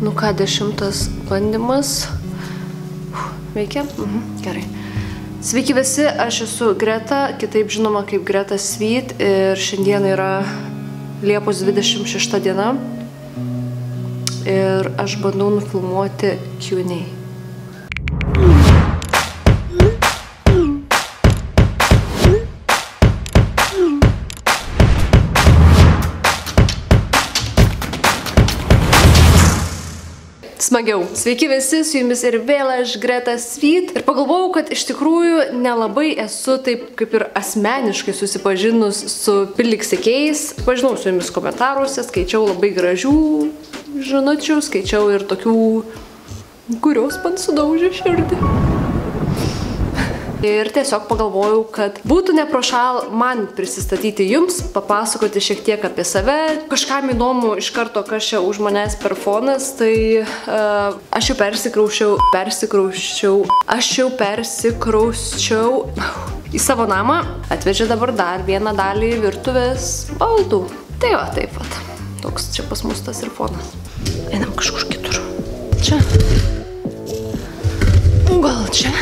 Nu ką, 10 bandymas. Veikia? Gerai. Sveiki visi, aš esu Greta, kitaip žinoma kaip Greta Sweet ir šiandien yra Liepos 26 diena ir aš bandau nufilmuoti Q&A. Smagiau. Sveiki visi, su jumis ir vėl aš Greta Sweet. Ir pagalvojau, kad iš tikrųjų nelabai esu taip kaip ir asmeniškai susipažinus su Pillik sekėjais. Pažinau su jumis komentaruose, skaičiau labai gražių žinučių, skaičiau ir tokių, kurios man sudaužė širdį. Ir tiesiog pagalvojau, kad būtų neprošal man prisistatyti jums, papasakoti šiek tiek apie save. Kažkam įdomu iš karto, kas čia už manęs per fonas, tai aš jau persikrausčiau į savo namą. Atvežė dabar dar vieną dalį virtuvės baldų. Tai va, taip pat. Toks čia pas mus tas ir fonas. Einam kažkur kitur. Čia. Gal čia.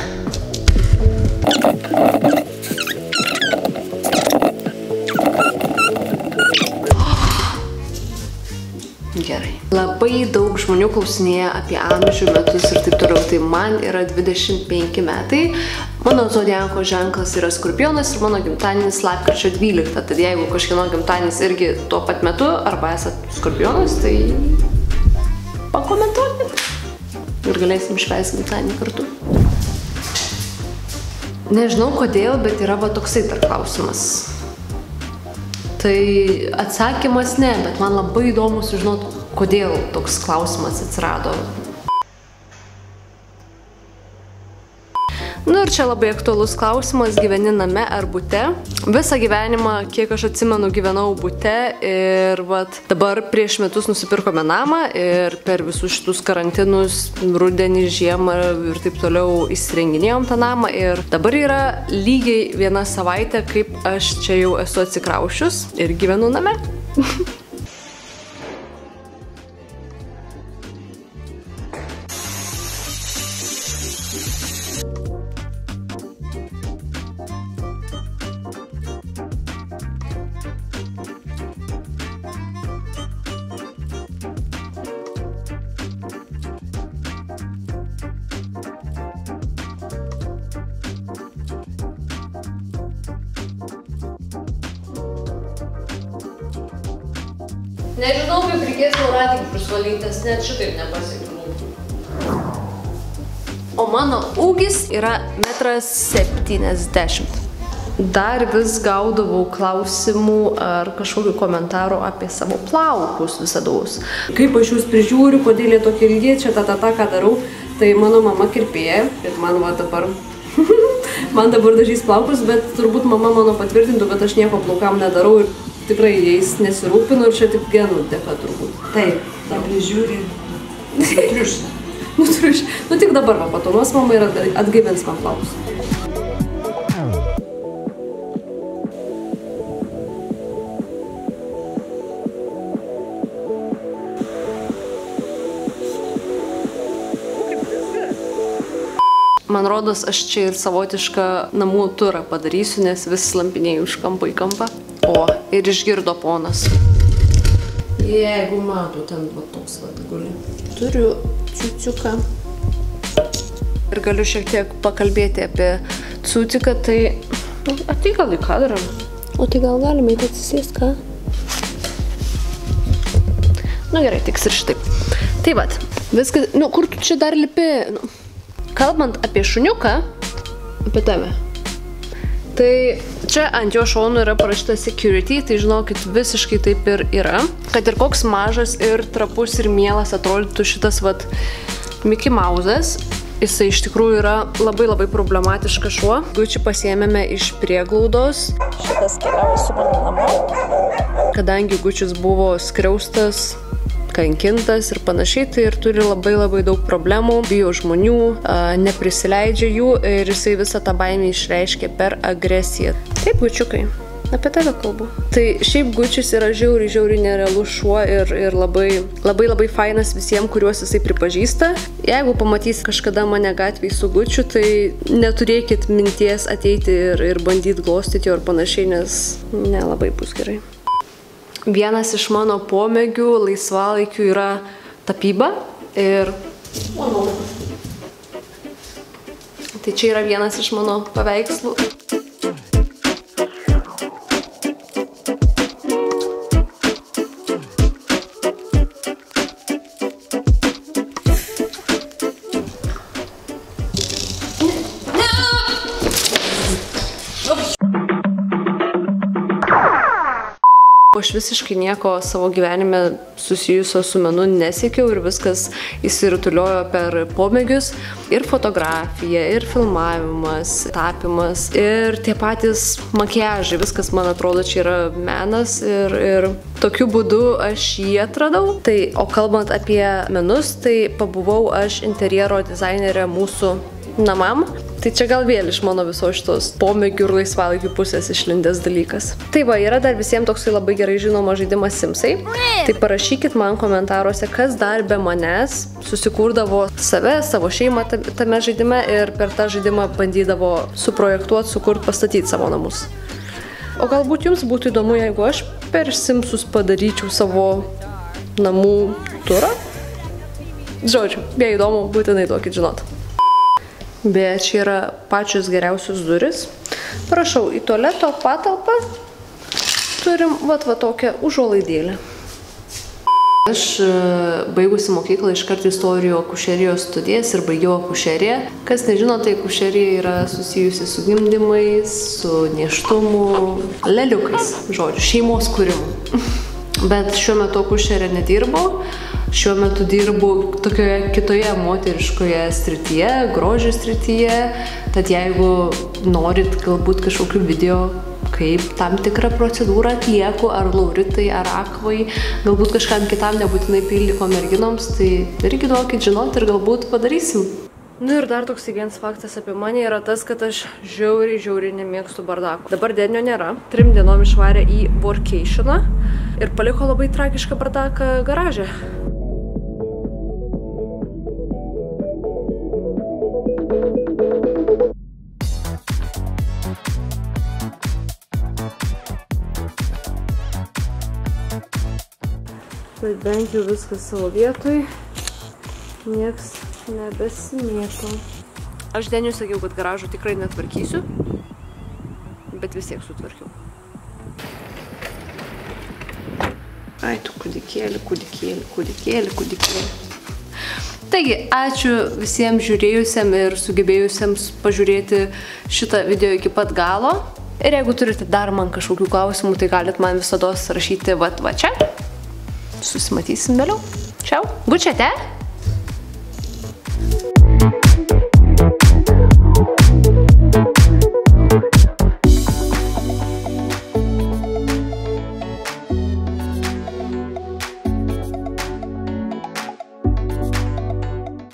Gerai. Labai daug žmonių klausinėja apie amžių, metus ir taip toliau. Tai man yra 25 metai. Mano zodiako ženklas yra Skorpionas ir mano gimtadienis lapkričio 12. Tad jeigu kažkieno gimtadienis irgi tuo pat metu arba esat Skorpionas, tai pakomentuokit. Ir galėsim švęsti gimtadienį kartu. Nežinau kodėl, bet yra va toksai dar klausimas. Tai atsakymas ne, bet man labai įdomu sužinoti, kodėl toks klausimas atsirado. Nu ir čia labai aktualus klausimas, gyveni name ar bute. Visą gyvenimą, kiek aš atsimenu, gyvenau bute ir vat, dabar prieš metus nusipirkome namą ir per visus šitus karantinus, rudenį, žiemą ir taip toliau įsirenginėjom tą namą ir dabar yra lygiai 1 savaitė, kaip aš čia jau esu atsikraušius ir gyvenu name. Nežinau, kaip reikės lauratį prisvalyti, net šitaip nepasiekiu. O mano ūgis yra 1,70 m. Dar vis gaudavau klausimų ar kažkokių komentarų apie savo plaukus visados. Kaip aš jūs prižiūriu, kodėl jie tokie ilgi, čia ką darau. Tai mano mama kirpėja ir man va dabar... man dabar dažys plaukus, bet turbūt mama mano patvirtintų, kad aš nieko plaukam nedarau ir tikrai jais nesirūpinu ir čia tik genų dėka turbūt. Taip, tam prižiūri. Nu tik dabar va patonuos mama ir atgaivins man plaukus. Man rodos, aš čia ir savotišką namų turą padarysiu, nes vis slampinėjau iš kampo į kampą. O, ir išgirdo ponas. Jeigu mato, ten va toks va guli. Turiu ciuciuką. Ir galiu šiek tiek pakalbėti apie ciuciuką, tai... Tai gal į kadrą. O tai gal galime įti atsisėst, ką? Nu gerai, tiks ir šitaip. Tai vat, viskas... Nu, kur tu čia dar lipi? Kalbant apie šuniuką, apie tave, tai čia ant jo šonų yra parašyta security, tai žinokit, visiškai taip ir yra. Kad ir koks mažas ir trapus ir mielas atrodytų šitas vat Mickey Mouse'as, jisai iš tikrųjų yra labai problematiškas šuo. Gucci pasiėmėme iš prieglaudos. Šitas keliauja su mano namo. Kadangi Gucci's buvo skriaustas, kankintas ir panašiai, tai ir turi labai daug problemų, bijo žmonių, neprisileidžia jų ir jisai visą tą baimę išreiškia per agresiją. Taip, Gučiukai. Apie tave kalbu. Tai šiaip Gucci's yra žiauriai nerealus šuo ir labai fainas visiems, kuriuos jisai pripažįsta. Jeigu pamatys kažkada mane gatvėje su Gucci'u, tai neturėkit minties ateiti ir bandyti glostyti jo ir panašiai, nes nelabai bus gerai. Vienas iš mano pomėgių laisvalaikių yra tapyba ir tai čia yra vienas iš mano paveikslų. Aš visiškai nieko savo gyvenime susijusio su menu nesiekiau ir viskas įsirutuliojo per pomėgius. Ir fotografija, ir filmavimas, tapymas, ir tie patys makiažai. Viskas, man atrodo, čia yra menas ir tokiu būdu aš jį atradau. Tai, o kalbant apie menus, tai pabuvau aš interjero dizainerė mūsų namam. Tai čia gal vėl iš mano viso šitos pomėgių ir laisvalaikių pusės išlindęs dalykas. Tai va, yra dar visiems toksai labai gerai žinomas žaidimas Simsai. Tai parašykit man komentaruose, kas dar be manęs susikurdavo save, savo šeimą tame žaidime ir per tą žaidimą bandydavo suprojektuoti, sukurti, pastatyti savo namus. O galbūt jums būtų įdomu, jeigu aš per Simsus padaryčiau savo namų turą? Žodžiu, jei įdomu, būtinai duokit žinot. Bet čia yra pačios geriausios duris. Prašau, į tualeto patalpą turim va tokią užuolaidėlę. Aš baigusi mokyklą iškart įstojau akušerijos studijas ir baigiau akušeriją. Kas nežino, tai akušerija yra susijusi su gimdymais, su nėštumu, leliukais, žodžiu, šeimos kūrimu. Bet šiuo metu akušerė nedirbau. Šiuo metu dirbu tokioje kitoje moteriškoje srityje, grožio srityje. Tad jeigu norit galbūt kažkokių video, kaip tam tikrą procedūrą atlieku, ar lauritai, ar akvai, galbūt kažkam kitam nebūtinai pildiko merginoms, tai irgi duokit žinot ir galbūt padarysim. Nu ir dar toks vienas faktas apie mane yra tas, kad aš žiauriai nemėgstu bardakų. Dabar dienio nėra. 3 dienom išvarė į workationą ir paliko labai tragišką bardaką garaže. Bet bent jau viskas savo vietoj, nieks nebesimėto. Aš Deniui sakiau, kad garažo tikrai netvarkysiu, bet vis tiek sutvarkiau. Ai, tu kūdikėlį. Taigi, ačiū visiems žiūrėjusiems ir sugebėjusiems pažiūrėti šitą video iki pat galo. Ir jeigu turite dar man kažkokių klausimų, tai galit man visados rašyti va čia. Susimatysim vėliau. Čiau. Gučiate?